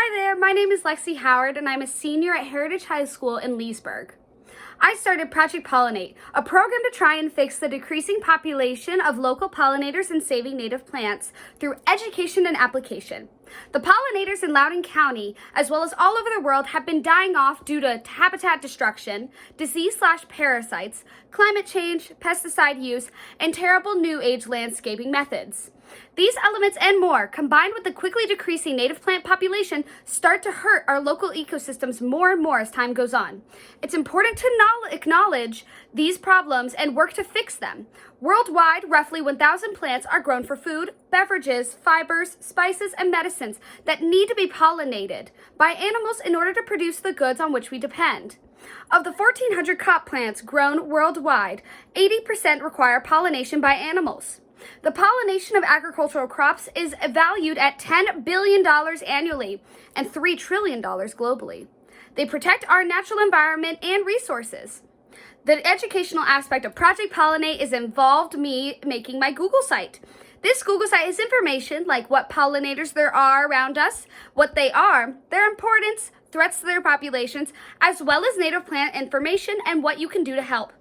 Hi there, my name is Lexi Howard and I'm a senior at Heritage High School in Leesburg. I started Project Pollinate, a program to try and fix the decreasing population of local pollinators and saving native plants through education and application. The pollinators in Loudoun County, as well as all over the world, have been dying off due to habitat destruction, disease/parasites, climate change, pesticide use, and terrible new age landscaping methods. These elements and more, combined with the quickly decreasing native plant population, start to hurt our local ecosystems more and more as time goes on. It's important to acknowledge these problems and work to fix them. Worldwide, roughly 1,000 plants are grown for food, beverages, fibers, spices, and medicines that need to be pollinated by animals in order to produce the goods on which we depend. Of the 1,400 crop plants grown worldwide, 80% require pollination by animals. The pollination of agricultural crops is valued at $10 billion annually and $3 trillion globally. They protect our natural environment and resources. The educational aspect of Project Pollinate is involved me making my Google site. This Google site has information like what pollinators there are around us, what they are, their importance, threats to their populations, as well as native plant information and what you can do to help.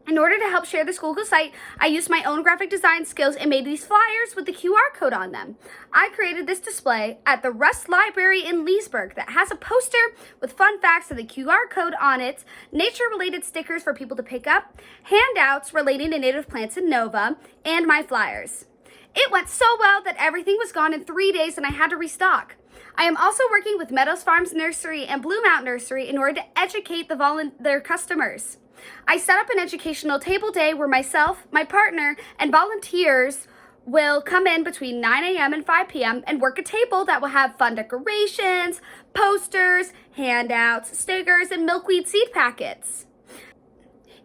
In order to help share this Google site, I used my own graphic design skills and made these flyers with the QR code on them. I created this display at the Rust Library in Leesburg that has a poster with fun facts and the QR code on it, nature-related stickers for people to pick up, handouts relating to native plants in Nova, and my flyers. It went so well that everything was gone in 3 days and I had to restock. I am also working with Meadows Farms Nursery and Blue Mountain Nursery in order to educate their customers. I set up an educational table day where myself, my partner, and volunteers will come in between 9 a.m. and 5 p.m. and work a table that will have fun decorations, posters, handouts, stickers, and milkweed seed packets.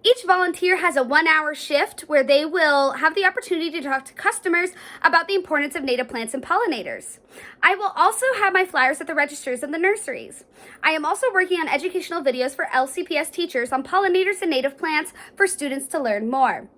Each volunteer has a 1-hour shift where they will have the opportunity to talk to customers about the importance of native plants and pollinators. I will also have my flyers at the registers in the nurseries. I am also working on educational videos for LCPS teachers on pollinators and native plants for students to learn more.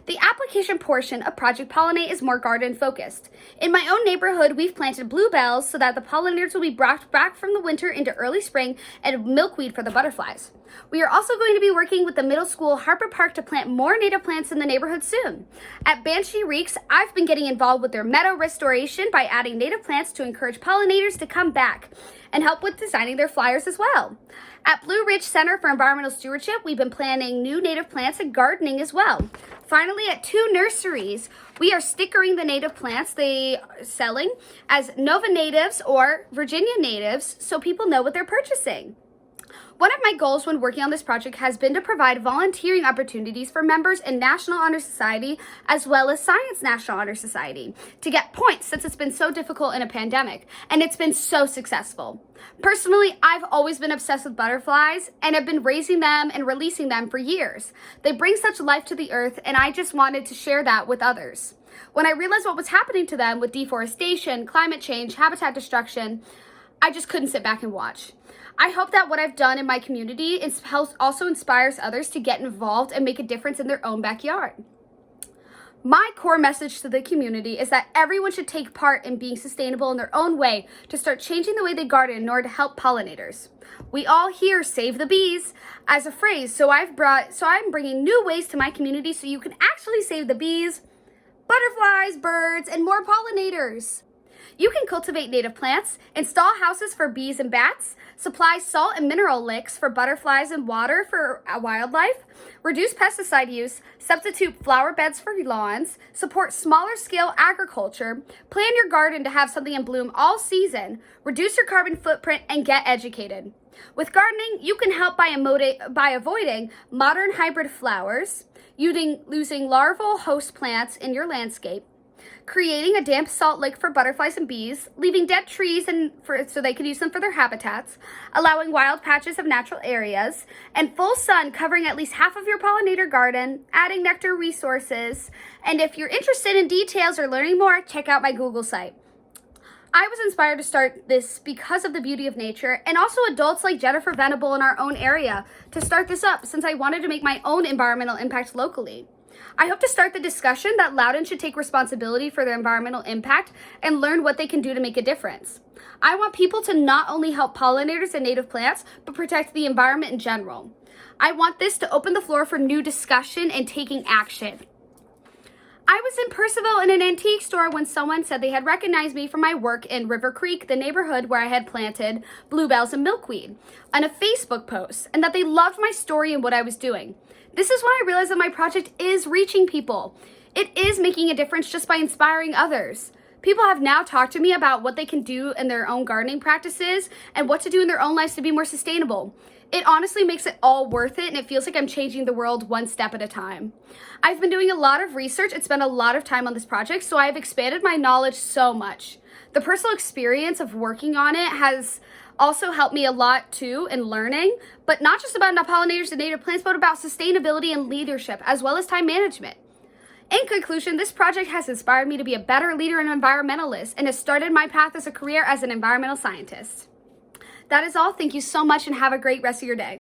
The application portion of Project Pollinate is more garden focused. In my own neighborhood, we've planted bluebells so that the pollinators will be brought back from the winter into early spring and milkweed for the butterflies. We are also going to be working with the middle school Harper Park to plant more native plants in the neighborhood soon. At Banshee Reeks, I've been getting involved with their meadow restoration by adding native plants to encourage pollinators to come back and help with designing their flyers as well. At Blue Ridge Center for Environmental Stewardship, we've been planting new native plants and gardening as well. Finally, at 2 nurseries, we are stickering the native plants they are selling as Nova natives or Virginia natives so people know what they're purchasing. One of my goals when working on this project has been to provide volunteering opportunities for members in National Honor Society as well as Science National Honor Society to get points since it's been so difficult in a pandemic, and it's been so successful. Personally, I've always been obsessed with butterflies and have been raising them and releasing them for years. They bring such life to the earth, and I just wanted to share that with others. When I realized what was happening to them with deforestation, climate change, habitat destruction, I just couldn't sit back and watch. I hope that what I've done in my community also inspires others to get involved and make a difference in their own backyard. My core message to the community is that everyone should take part in being sustainable in their own way to start changing the way they garden in order to help pollinators. We all hear "save the bees" as a phrase, so I'm bringing new ways to my community so you can actually save the bees, butterflies, birds, and more pollinators. You can cultivate native plants, install houses for bees and bats, supply salt and mineral licks for butterflies and water for wildlife, reduce pesticide use, substitute flower beds for lawns, support smaller scale agriculture, plan your garden to have something in bloom all season, reduce your carbon footprint, and get educated. With gardening, you can help by avoiding modern hybrid flowers, using larval host plants in your landscape, creating a damp salt lick for butterflies and bees, leaving dead trees so they can use them for their habitats, allowing wild patches of natural areas, and full sun covering at least half of your pollinator garden, adding nectar resources. And if you're interested in details or learning more, check out my Google site. I was inspired to start this because of the beauty of nature and also adults like Jennifer Venable in our own area to start this up since I wanted to make my own environmental impact locally. I hope to start the discussion that Loudoun should take responsibility for their environmental impact and learn what they can do to make a difference. I want people to not only help pollinators and native plants, but protect the environment in general. I want this to open the floor for new discussion and taking action. I was in Percival in an antique store when someone said they had recognized me from my work in River Creek, the neighborhood where I had planted bluebells and milkweed, on a Facebook post, and that they loved my story and what I was doing. This is when I realized that my project is reaching people. It is making a difference just by inspiring others. People have now talked to me about what they can do in their own gardening practices and what to do in their own lives to be more sustainable. It honestly makes it all worth it, and it feels like I'm changing the world one step at a time. I've been doing a lot of research and spent a lot of time on this project, so I have expanded my knowledge so much. The personal experience of working on it has also helped me a lot too in learning, but not just about pollinators and native plants, but about sustainability and leadership, as well as time management. In conclusion, this project has inspired me to be a better leader and environmentalist, and has started my path as a career as an environmental scientist. That is all. Thank you so much and have a great rest of your day.